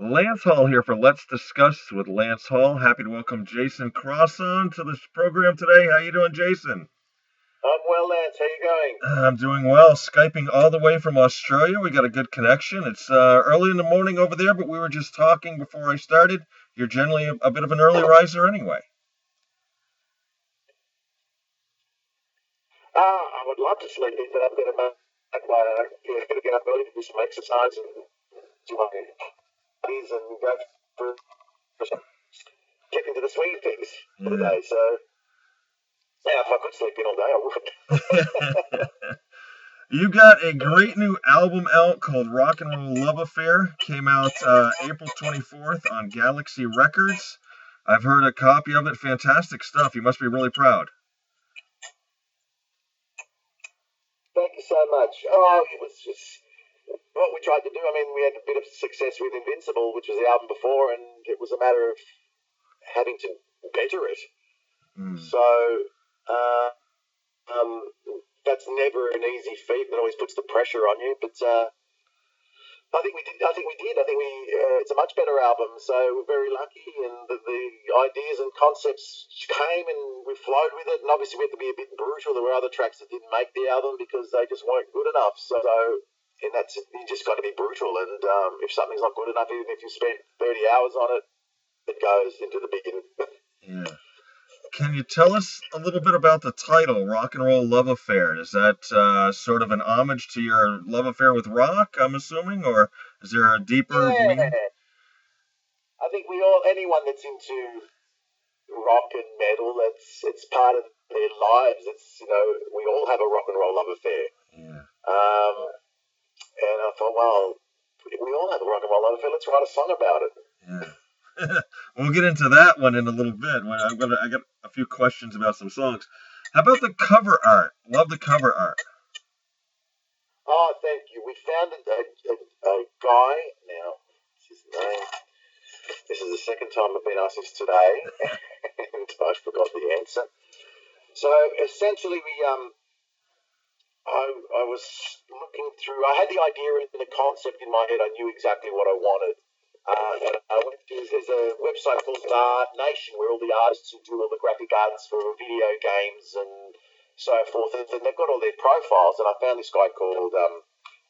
Lance Hall here for Let's Discuss with Lance Hall. Happy to welcome Jason Crosson to this program today. How you doing, Jason? I'm well, Lance. How you going? I'm doing well. Skyping all the way from Australia. We got a good connection. It's early in the morning over there, but we were just talking before I started. You're generally a bit of an early riser anyway. I would love to sleep in, but I'm going to make my get up early to do some exercise and do my bodies and go for some get into the swing of things for the day. So, yeah, if I could sleep in all day, I would. You got a great new album out called Rock and Roll Love Affair. Came out April 24th on Galaxy Records. I've heard a copy of it. Fantastic stuff. You must be really proud. Thank you so much. Oh, it was just what we tried to do. I mean, we had a bit of success with Invincible, which was the album before, and it was a matter of having to better it. So, that's never an easy feat. That always puts the pressure on you. But I think we did. It's a much better album. So we're very lucky, and the ideas and concepts came, and we flowed with it. And obviously, we had to be a bit brutal. There were other tracks that didn't make the album because they just weren't good enough. So and that's you just got to be brutal. And if something's not good enough, even if you spent 30 hours on it, it goes into the bin. Yeah. Can you tell us a little bit about the title, Rock and Roll Love Affair? Is that sort of an homage to your love affair with rock, I'm assuming, or is there a deeper meaning? I think anyone that's into rock and metal, it's part of their lives. We all have a rock and roll love affair. Yeah. And I thought, well, we all have a rock and roll love affair. Let's write a song about it. Yeah. We'll get into that one in a little bit. I got a few questions about some songs. How about the cover art? Love the cover art. Oh, thank you. We found a guy now. What's his name? This is the second time I've been asked this today, and I forgot the answer. So essentially, I was looking through. I had the idea and the concept in my head. I knew exactly what I wanted. And I went to, there's a website called Art Nation where all the artists who do all the graphic arts for video games and so forth, and they've got all their profiles. And I found this guy called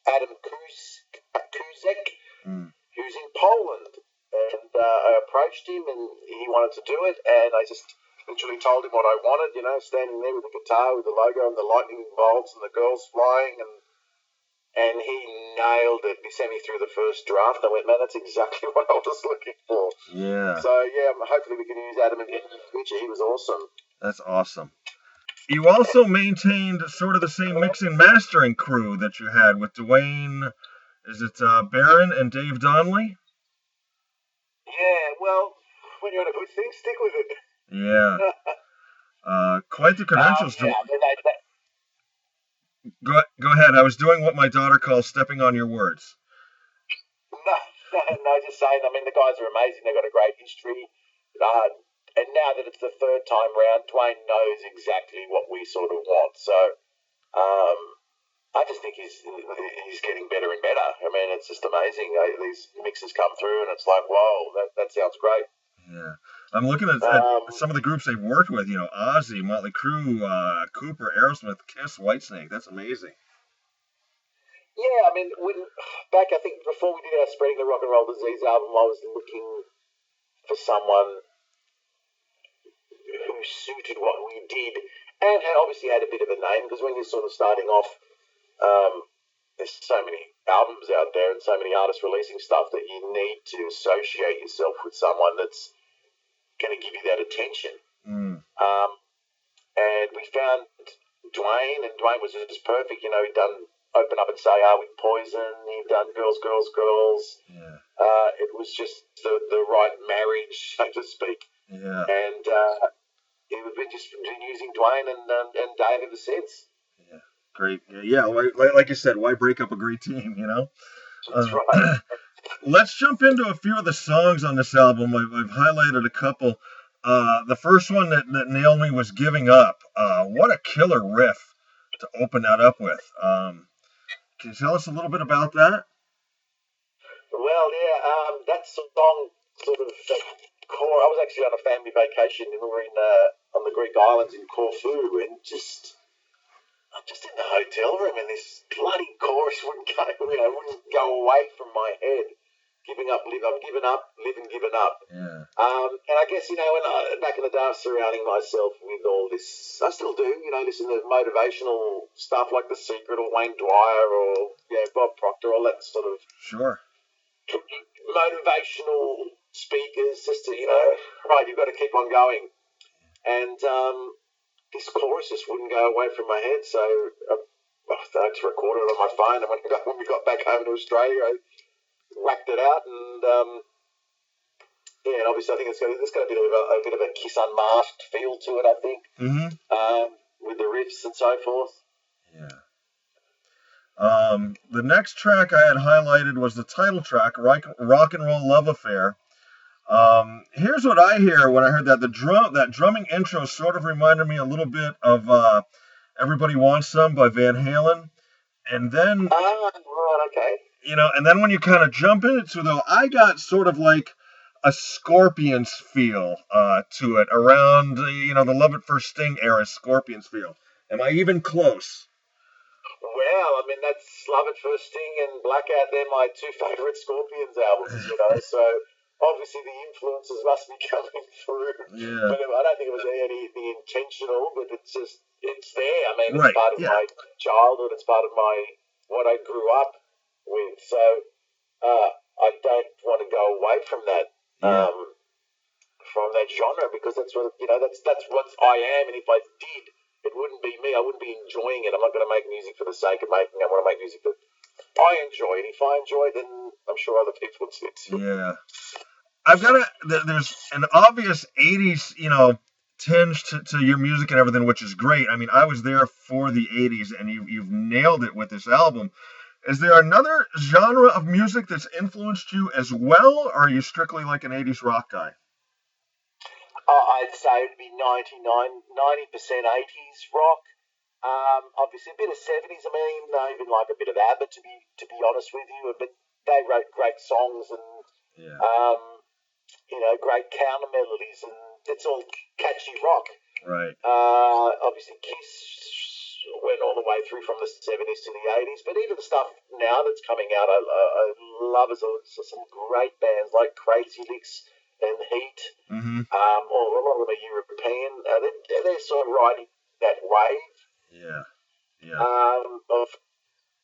Adam Kuzek, who's in Poland. And I approached him, and he wanted to do it. And I just literally told him what I wanted, standing there with the guitar, with the logo and the lightning bolts and the girls flying, and he nailed it. He sent me through the first draft. I went, man, that's exactly what I was looking for. Yeah. So, yeah, hopefully we can use Adam again in the future. He was awesome. That's awesome. You also maintained sort of the same mix and mastering crew that you had with Dwayne, is it Barron and Dave Donnelly? Yeah, well, when you're on a good thing, stick with it. Yeah. Quite the credentials. Yeah, Go ahead. I was doing what my daughter calls stepping on your words. No, just saying. I mean, the guys are amazing. They've got a great history. And now that it's the third time round, Dwayne knows exactly what we sort of want. So I just think he's getting better and better. I mean, it's just amazing. These mixes come through, and it's like, whoa, that sounds great. Yeah. I'm looking at some of the groups they've worked with, Ozzy, Motley Crue, Cooper, Aerosmith, Kiss, Whitesnake. That's amazing. Yeah, I mean, I think before we did our Spreading the Rock and Roll Disease album, I was looking for someone who suited what we did and obviously had a bit of a name, because when you're sort of starting off, there's so many albums out there and so many artists releasing stuff that you need to associate yourself with someone that's going to give you that attention. And we found Dwayne, and Dwayne was just perfect. He'd done Open Up and Say with Poison. He'd done Girls, Girls, Girls. Yeah. It was just the right marriage, so to speak. Yeah. And we've been just using Dwayne and Dave ever since. Yeah. Great. Yeah. Like you said, why break up a great team? That's right. Let's jump into a few of the songs on this album. I've highlighted a couple. The first one that nailed me was Giving Up. What a killer riff to open that up with. Can you tell us a little bit about that? Well, yeah, that song sort of I was actually on a family vacation and we were on the Greek islands in Corfu, and I'm just in the hotel room and this bloody chorus wouldn't go away from my head. Giving up, live, I've given up, live and given up. Yeah. And I guess, when back in the day I was surrounding myself with all this, I still do, listen to motivational stuff like The Secret or Wayne Dwyer or Bob Proctor, all that sort of motivational speakers, just to, right, you've got to keep on going. And this chorus just wouldn't go away from my head, so I just recorded it on my phone, and when we got back home to Australia, I whacked it out, and and obviously I think it's got a bit of a Kiss Unmasked feel to it, I think, with the riffs and so forth. Yeah. The next track I had highlighted was the title track, Rock and Roll Love Affair. Here's what I hear when I heard that. That drumming intro sort of reminded me a little bit of Everybody Wants Some by Van Halen. And then, right, okay. And then when you kind of jump into, though, I got sort of like a Scorpions feel to it, around, the Love at First Sting era Scorpions feel. Am I even close? Well, I mean, that's Love at First Sting and Blackout. They're my two favourite Scorpions albums, so obviously the influences must be coming through. Yeah. But I don't think it was anything intentional, but it's there. I mean, right. It's part of my childhood. It's part of what I grew up with. So I don't want to go away from that. From that genre, because that's what that's what I am, and if I did, it wouldn't be me. I wouldn't be enjoying it. I'm not going to make music for the sake of making it. I want to make music that I enjoy, and if I enjoy it, then I'm sure other people would too. Yeah, there's an obvious 80s, tinge to your music and everything, which is great. I mean, I was there for the 80s, and you've nailed it with this album. Is there another genre of music that's influenced you as well, or are you strictly like an 80s rock guy? I'd say it'd be 90% 80s rock. Obviously a bit of 70s. I mean, I even like a bit of ABBA, to be honest with you. But they wrote great songs and great counter melodies, and it's all catchy rock. Right. Obviously Kiss went all the way through from the 70s to the 80s, but even the stuff now that's coming out, I love some great bands like Crazy Licks and Heat. Mm-hmm. Or a lot of them are European. They're sort of riding that wave. Yeah. Of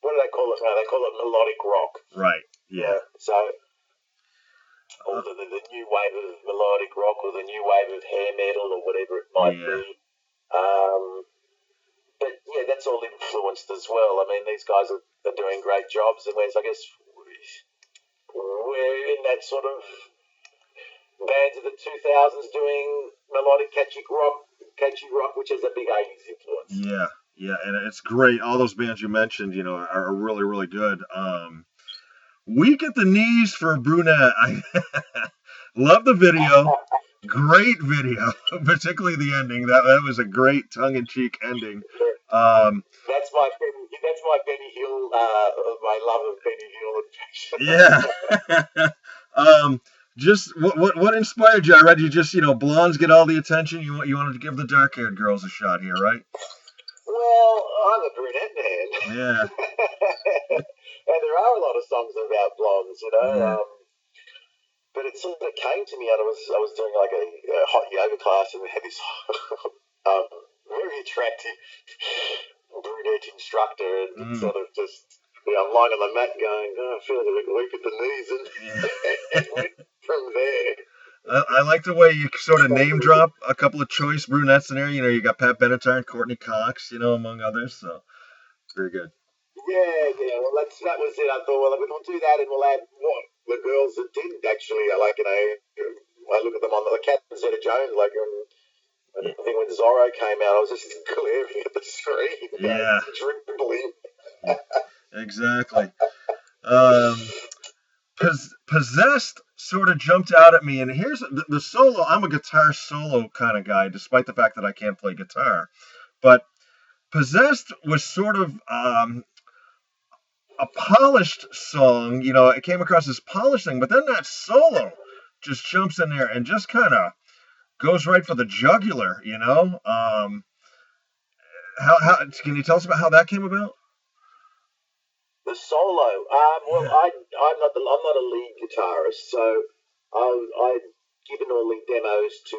what do they call it now? They call it melodic rock. Right. Yeah. So, or the new wave of melodic rock, or the new wave of hair metal, or whatever it might be. But that's all influenced as well. I mean, these guys are doing great jobs, and I guess we're in that sort of bands of the 2000s doing melodic catchy rock, which is a big 80s influence. Yeah, and it's great. All those bands you mentioned, are really, really good. Weak at the Knees for Brunette. I love the video. Great video, particularly the ending. That was a great tongue-in-cheek ending. That's my Benny Hill, my love of Benny Hill impression. Yeah. Just what inspired you? I read you just, blondes get all the attention. You wanted to give the dark-haired girls a shot here, right? Well, I'm a brunette man. Yeah. And there are a lot of songs about blondes, Yeah. But it sort of came to me, and I was doing like a hot yoga class, and we had this very attractive brunette instructor, and sort of just, I'm lying on the mat going, I feel like a bit weak at the knees, and it went from there. I like the way you sort of name drop a couple of choice brunettes in there. You got Pat Benatar and Courtney Cox, among others. So very good. Yeah. Well, that was it. I thought, well, we'll do that, and we'll add what the girls that didn't actually. I look at them on the Cat and Zeta Jones, I think when Zorro came out, I was just glaring at the screen. Yeah. Dribbling. Exactly. Possessed sort of jumped out at me, and here's the solo. I'm a guitar solo kind of guy, despite the fact that I can't play guitar. But Possessed was sort of a polished song. You know, it came across as polished thing, but then that solo just jumps in there and just kind of goes right for the jugular. You know, how can you tell us about how that came about? The solo. Well, Yeah. I'm not a lead guitarist, so I'd given all the demos to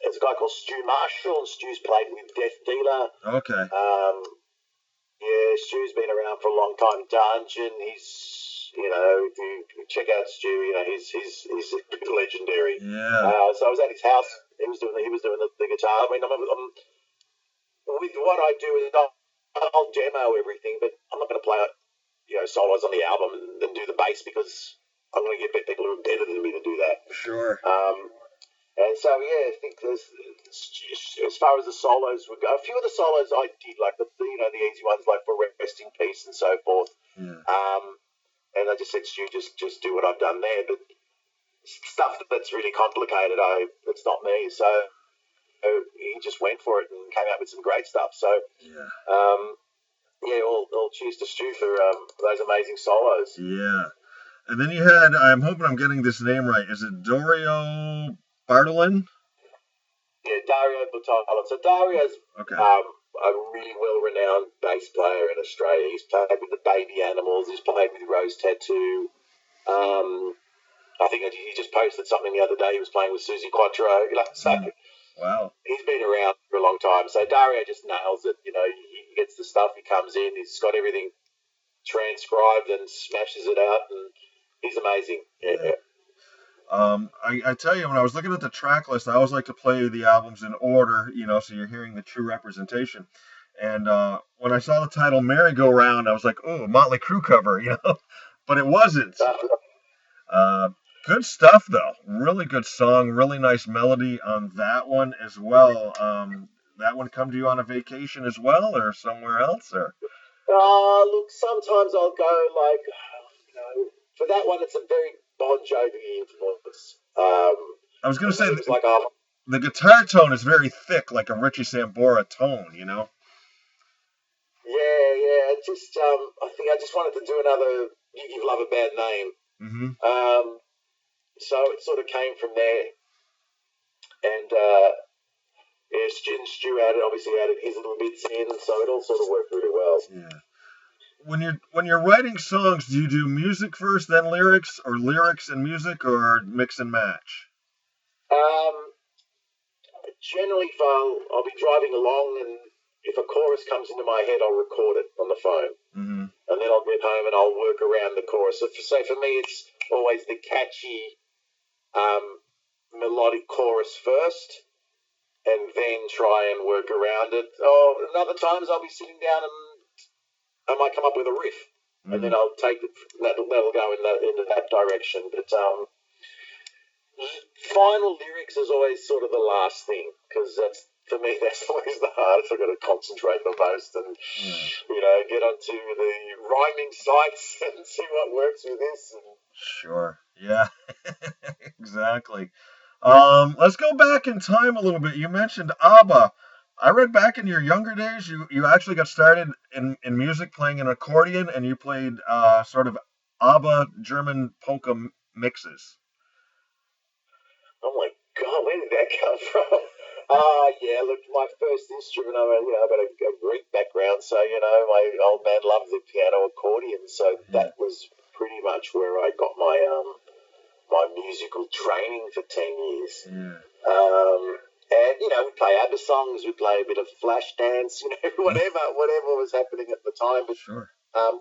there's a guy called Stu Marshall, and Stu's played with Death Dealer. Okay. Yeah, Stu's been around for a long time. Dungeon, he's, you know, if you check out Stu, you know, he's legendary. Yeah. So I was at his house. He was doing the guitar. I mean, with what I do is I'll demo everything, but I'm not going to play, you know, solos on the album and do the bass because I'm going to get people who are better than me to do that. Sure. And so, yeah, I think as far as the solos would go, a few of the solos I did, like the easy ones, like for Rest in Peace and so forth. Yeah. And I just said, Stu, just do what I've done there. But stuff that's really complicated, it's not me. So he just went for it and came out with some great stuff. So, Yeah. All cheers to Stu for those amazing solos. Yeah. And then you had, I'm hoping I'm getting this name right. Is it Dario Bartolin? Yeah, Dario Bartolin. So Dario's Okay. a really well-renowned bass player in Australia. He's played with the Baby Animals. He's played with Rose Tattoo. I think he just posted something the other day. He was playing with Susie Quattro. So Wow. he's been around for a long time. So Dario just nails it. You know, he gets the stuff. He comes in. He's got everything transcribed and smashes it out, and he's amazing. Yeah. I tell you, when I was looking at the track list, I always like to play the albums in order, you know, so you're hearing the true representation. And when I saw the title "Merry Go Round," I was like, "Oh, Motley Crue cover," you know, but it wasn't. Good stuff, though. Really good song. Really nice melody on that one as well. That one come to you on a vacation as well, or somewhere else, or? Look, sometimes I'll go like, you know, for that one, it's a very Bon Jovi influence. I was going to say it's like the guitar tone is very thick, like a Richie Sambora tone, you know. Yeah. Just I think I just wanted to do another "You Give Love a Bad Name." Mm-hmm. So it sort of came from there, and Stu obviously added his little bits in, so it all sort of worked really well. Yeah. When you're writing songs, do you do music first, then lyrics, or lyrics and music, or mix and match? Generally, if I'll be driving along, and if a chorus comes into my head, I'll record it on the phone, and then I'll get home and I'll work around the chorus. So for me, it's always the catchy melodic chorus first, and then try and work around it. And other times I'll be sitting down and I might come up with a riff, and then I'll take it. That'll go into that direction. But final lyrics is always sort of the last thing, because for me that's always the hardest. I've got to concentrate the most and you know, get onto the rhyming sites and see what works with this. Sure. Yeah. Exactly. Let's go back in time a little bit. You mentioned ABBA. I read back in your younger days, you actually got started in music playing an accordion, and you played sort of ABBA German polka mixes. Oh my God, where did that come from? Yeah, look, my first instrument, I've got a Greek background, so, you know, my old man loved the piano accordion, so that was pretty much where I got my my musical training for 10 years. And, you know, we'd play ABBA songs, we'd play a bit of flash dance, you know, whatever was happening at the time. But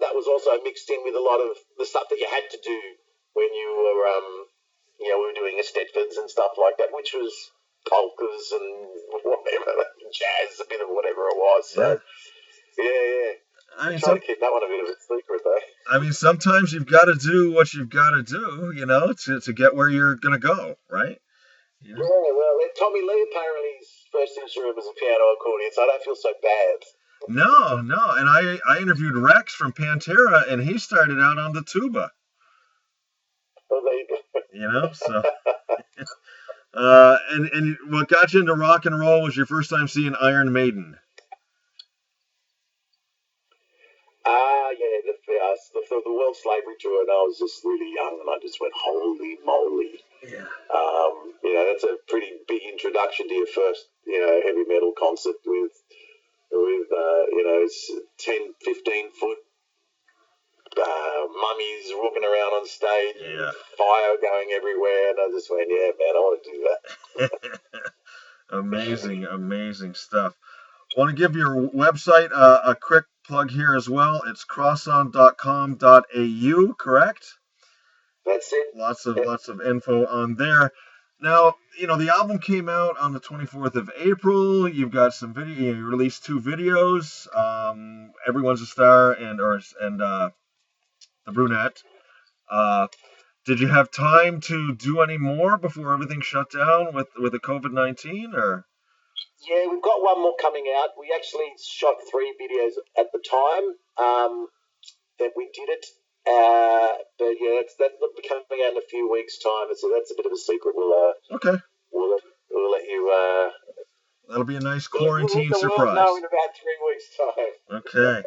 that was also mixed in with a lot of the stuff that you had to do when you were, we were doing Eisteddfods and stuff like that, which was polkas and whatever, jazz, a bit of whatever it was. So, yeah. I mean, trying to keep that one a bit of a secret, though. I mean, sometimes you've got to do what you've got to do, you know, to get where you're going to go, right? Yeah, well, Tommy Lee, apparently his first instrument was a piano accordion, so I don't feel so bad. No, and I interviewed Rex from Pantera, and he started out on the tuba. Well, there you go. You know, so... and what got you into rock and roll was your first time seeing Iron Maiden. the World Slavery Tour, and I was just really young, and I just went, holy moly. Yeah. That's a pretty big introduction to your first, heavy metal concert with 10, 15 foot mummies walking around on stage, Yeah. fire going everywhere, and I just went, yeah, man, I want to do that. Amazing stuff. Want to give your website a quick plug here as well. It's crosson.com.au, correct? That's it. Lots of info on there. Now, the album came out on the 24th of April. You've got some video. You released 2 videos. Everyone's a Star and The Brunette. Did you have time to do any more before everything shut down with the COVID-19, or? Yeah, we've got one more coming out. We actually shot 3 videos at the time that we did it. But yeah, that'll be coming out in a few weeks' time. So that's a bit of a secret. Okay. We'll let you. That'll be a nice quarantine we'll surprise. know in about 3 weeks' time. Okay.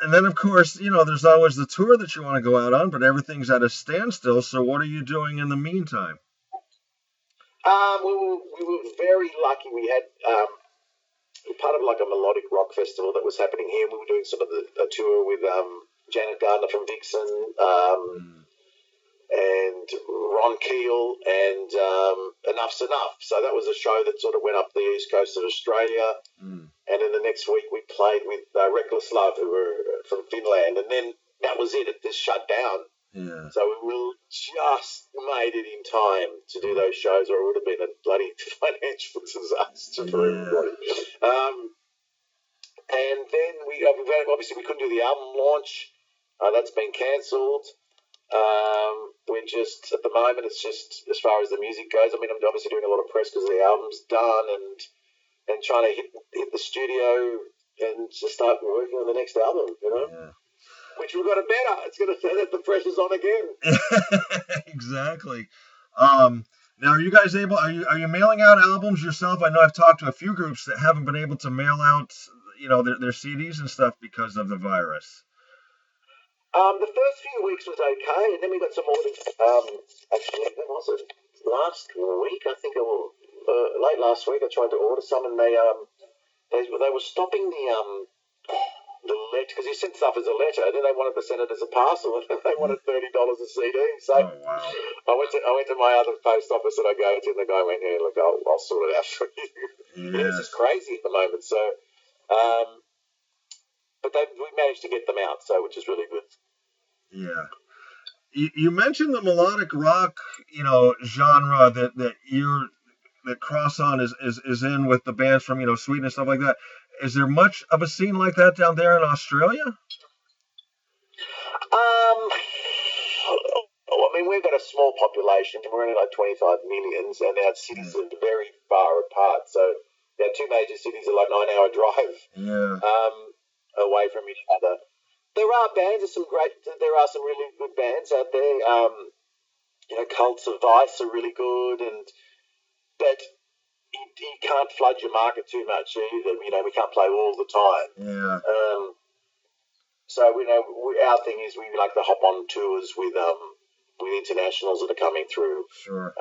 And then, of course, there's always the tour that you want to go out on, but everything's at a standstill. So what are you doing in the meantime? We were very lucky. We had part of like a Melodic Rock festival that was happening here. We were doing some of a tour with Janet Gardner from Vixen and Ron Keel and Enough's Enough. So that was a show that sort of went up the east coast of Australia. And then the next week we played with Reckless Love, who were from Finland. And then that was it. It just shut down. Yeah. So we just made it in time to do those shows, or it would have been a bloody financial disaster for everybody. And then we couldn't do the album launch. That's been cancelled. We're just, at the moment, it's just as far as the music goes. I mean, I'm obviously doing a lot of press because the album's done, and trying to hit the studio and just start working on the next album, Yeah. Which we've got a better. It's going to say that the pressure's on again. Exactly. Now, are you guys able? Are you mailing out albums yourself? I know I've talked to a few groups that haven't been able to mail out, their CDs and stuff because of the virus. The first few weeks was okay, and then we got some orders. Actually, when was it? Last week, I think it was late last week. I tried to order some, and they were stopping the letter, because you sent stuff as a letter, and then they wanted to send it as a parcel, and they wanted $30 a CD. So wow. I went to my other post office that I go to, and the guy went, "Yeah, look, I'll sort it out for you." Yeah. It's just crazy at the moment. So, but we managed to get them out, so which is really good. Yeah. You mentioned the melodic rock, genre that Crosson is in with the bands from Sweden and stuff like that. Is there much of a scene like that down there in Australia? I mean, we've got a small population. We're only like 25 million, and our cities are very far apart. So our 2 major cities are like 9-hour drive away from each other. There are bands. There are some really good bands out there. Cults of Vice are really good, but you can't flood your market too much either. We can't play all the time. Yeah. So our thing is we like to hop on tours with internationals that are coming through. Sure.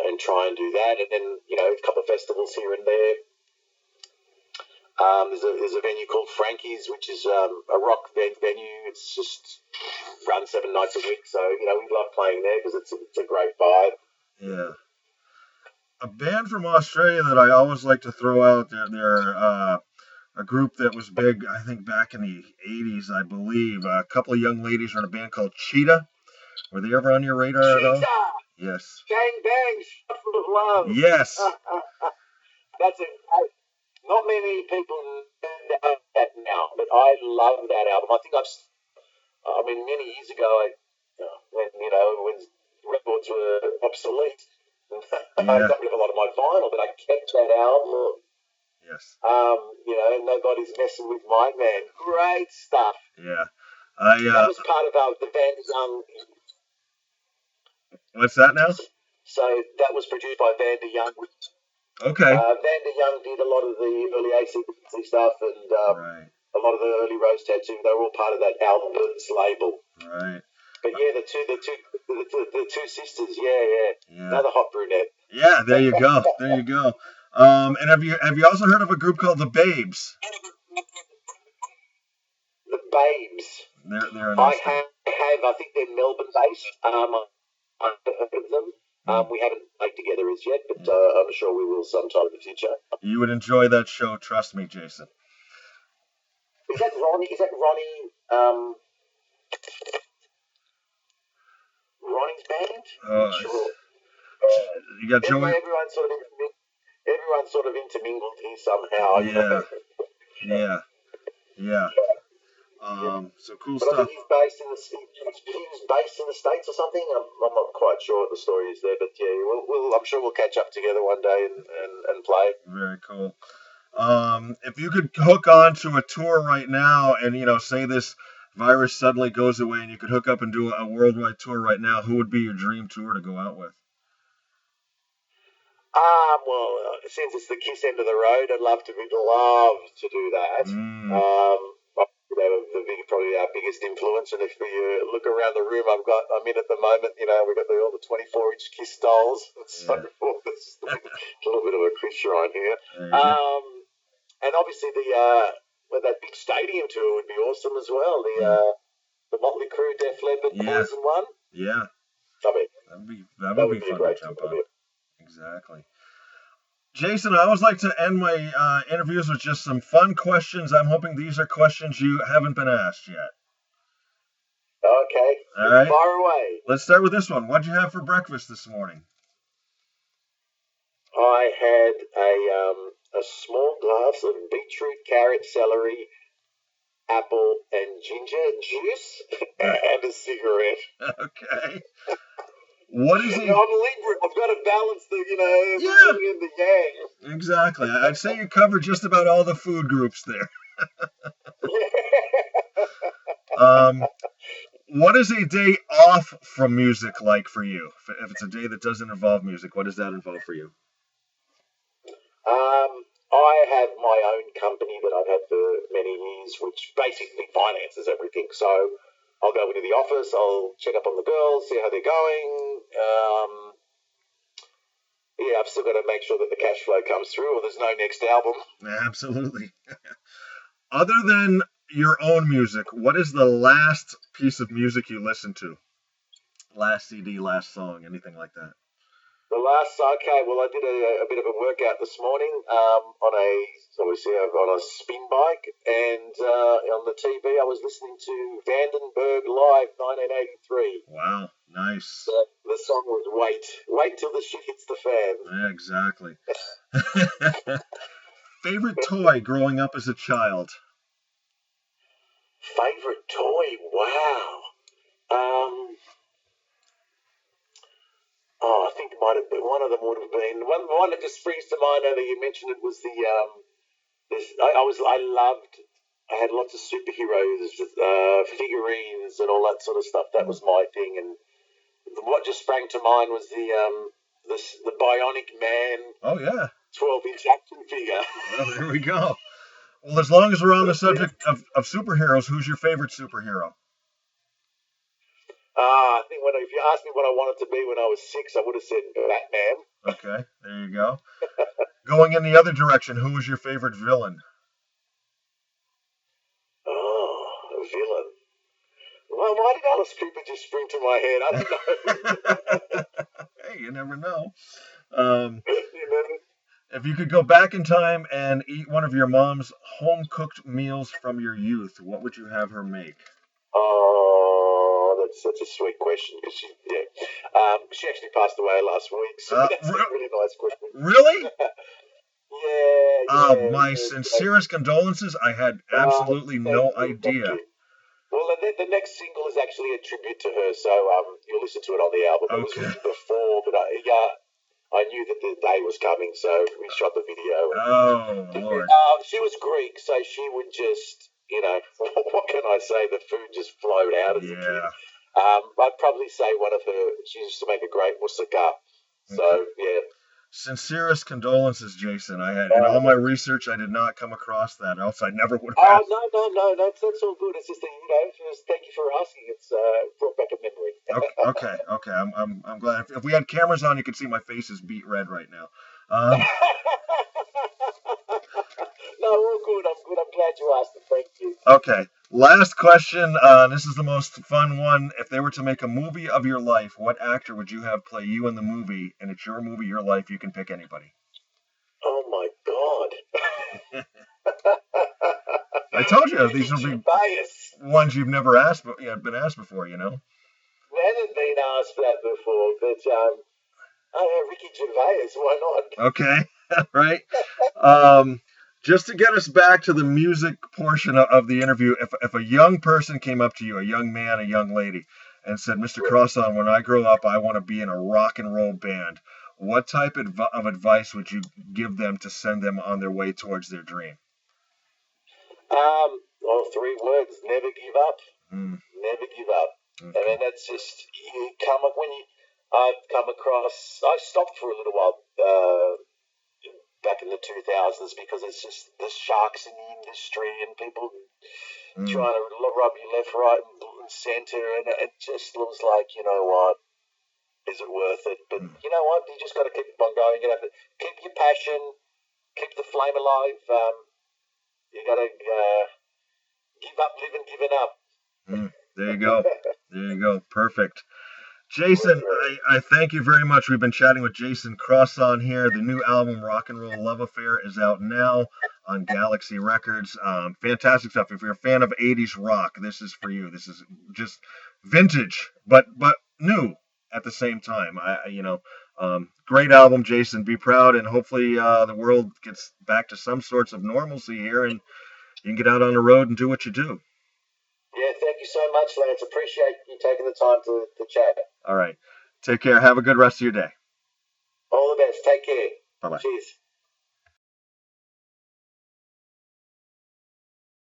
And try and do that, and then a couple of festivals here and there. There's a venue called Frankie's, which is a rock venue. It's just run 7 nights a week, so we love playing there because it's a great vibe. Yeah. A band from Australia that I always like to throw out there, they're a group that was big, I think, back in the 80s, I believe. A couple of young ladies are in a band called Cheetah. Were they ever on your radar at all? Cheetah! Yes. Gang bang, shot full of love. Yes. That's it. Not many people know that now, but I love that album. I think many years ago, when records were obsolete, I got rid of a lot of my vinyl, but I kept that album. Yes. Nobody's messing with my man. Great stuff. Yeah. That was part of the Van der Young. What's that now? So that was produced by Van der Young. Okay. Van der Young did a lot of the early AC/DC stuff, and right. a lot of the early Rose Tattoo. They were all part of that Albert's label. Right. But yeah, the two sisters. Yeah. Another hot brunette. Yeah, there you go. There you go. And have you also heard of a group called the Babes? The Babes. They're a nice I have. I think they're Melbourne based. I've heard of them. We haven't played together as yet, but I'm sure we will sometime in the future. You would enjoy that show, trust me, Jason. Is that Ronnie? Ronnie's band? Sure. You got Joey. Everyone's sort of intermingled here somehow. Yeah. So cool but stuff. I think he was based in the States or something. I'm not quite sure what the story is there, but yeah, I'm sure we'll catch up together one day and play. Very cool. If you could hook on to a tour right now and, say this virus suddenly goes away and you could hook up and do a worldwide tour right now, who would be your dream tour to go out with? Since it's the Kiss end of the road, I'd love to do that. Probably our biggest influence, and if you look around the room, I'm in at the moment. We've got all the 24-inch Kiss dolls and so forth. It's a little bit of a Chris shrine here. And obviously that big stadium tour would be awesome as well. The Motley Crue, Def Leppard, Poison one. Yeah. That would be fun a great to jump tour. on. Exactly. Jason, I always like to end my interviews with just some fun questions. I'm hoping these are questions you haven't been asked yet. Okay. All right. Fire away. Let's start with this one. What'd you have for breakfast this morning? I had a small glass of beetroot, carrot, celery, apple, and ginger juice and a cigarette. Okay. What is it? I'm Libra. I've got to balance the yin and the yang. Exactly. I'd say you covered just about all the food groups there. What is a day off from music like for you? If it's a day that doesn't involve music, what does that involve for you? I have my own company that I've had for many years, which basically finances everything. So I'll go into the office, I'll check up on the girls, see how they're going. I've still got to make sure that the cash flow comes through or there's no next album. Absolutely. Other than your own music, what is the last piece of music you listened to? Last CD, last song, anything like that? I did a bit of a workout this morning on a spin bike, and on the TV I was listening to Vandenberg Live 1983. Wow, nice. The song was Wait Till the Shit Hits the Fan. Yeah, exactly. Favorite toy growing up as a child? Favorite toy? Wow. I think it might have been one of them. Would have been one that just springs to mind. Now that you mentioned it was I had lots of superheroes, figurines, and all that sort of stuff. That was my thing. And what just sprang to mind was the Bionic Man. Oh yeah. 12-inch action figure. Well, there we go. Well, as long as we're on the subject of superheroes, who's your favorite superhero? I think if you asked me what I wanted to be when I was 6, I would have said Batman. Okay, there you go. Going in the other direction, who was your favorite villain? Oh, a villain. Well, why did Alice Cooper just spring to my head? I don't know. Hey, you never know. If you could go back in time and eat one of your mom's home-cooked meals from your youth, what would you have her make? Oh, that's such a sweet question because she actually passed away last week, so that's a really nice question. Really? Yeah. My sincerest condolences. I had absolutely no idea. Well, the next single is actually a tribute to her, so you'll listen to it on the album. It was written before, but I knew that the day was coming, so we shot the video. Oh, Lord. She was Greek, so she would just, what can I say? The food just flowed out as a kid. I'd probably say one of her, she used to make a great moussaka. So, yeah. Sincerest condolences, Jason. I had in all my research, I did not come across that, or else I never would have Oh asked. no, that's all good. It's just that just thank you for asking. It's brought back a memory. Okay. I'm glad. If we had cameras on, you could see my face is beat red right now. No, all good. I'm good. I'm glad you asked. Thank you. Okay. Last question. This is the most fun one. If they were to make a movie of your life, what actor would you have play you in the movie? And it's your movie, your life. You can pick anybody. Oh my God. I told you Ricky these will be Gervais. ones you've never asked, but been asked before. I hadn't been asked that before, but Ricky Gervais. Why not? Okay. Right. Um, just to get us back to the music portion of the interview, if a young person came up to you, a young man, a young lady, and said, "Mr. Crosson, when I grow up, I want to be in a rock and roll band," what type of advice would you give them to send them on their way towards their dream? Well, three words: never give up. Mm, Never give up. I okay. mean, that's just you come up when you. I've come across. I stopped for a little while back in the 2000s because it's just the sharks in the industry and people Mm, trying to rub you left, right, and centre, and it just looks like what is it worth it? But mm. you know what? You just got to keep on going. You have to keep your passion, keep the flame alive. You got to give up living, giving up. There you go. There you go. Perfect. Jason, I thank you very much. We've been chatting with Jason Crosson here. The new album, Rock and Roll Love Affair, is out now on Galaxy Records. Fantastic stuff. If you're a fan of 80s rock, this is for you. This is just vintage, but new at the same time. Great album, Jason. Be proud, and hopefully the world gets back to some sorts of normalcy here, and you can get out on the road and do what you do. Yeah, thank you so much, Lance. Appreciate you taking the time to chat. All right. Take care. Have a good rest of your day. All the best. Take care. Bye bye. Cheers.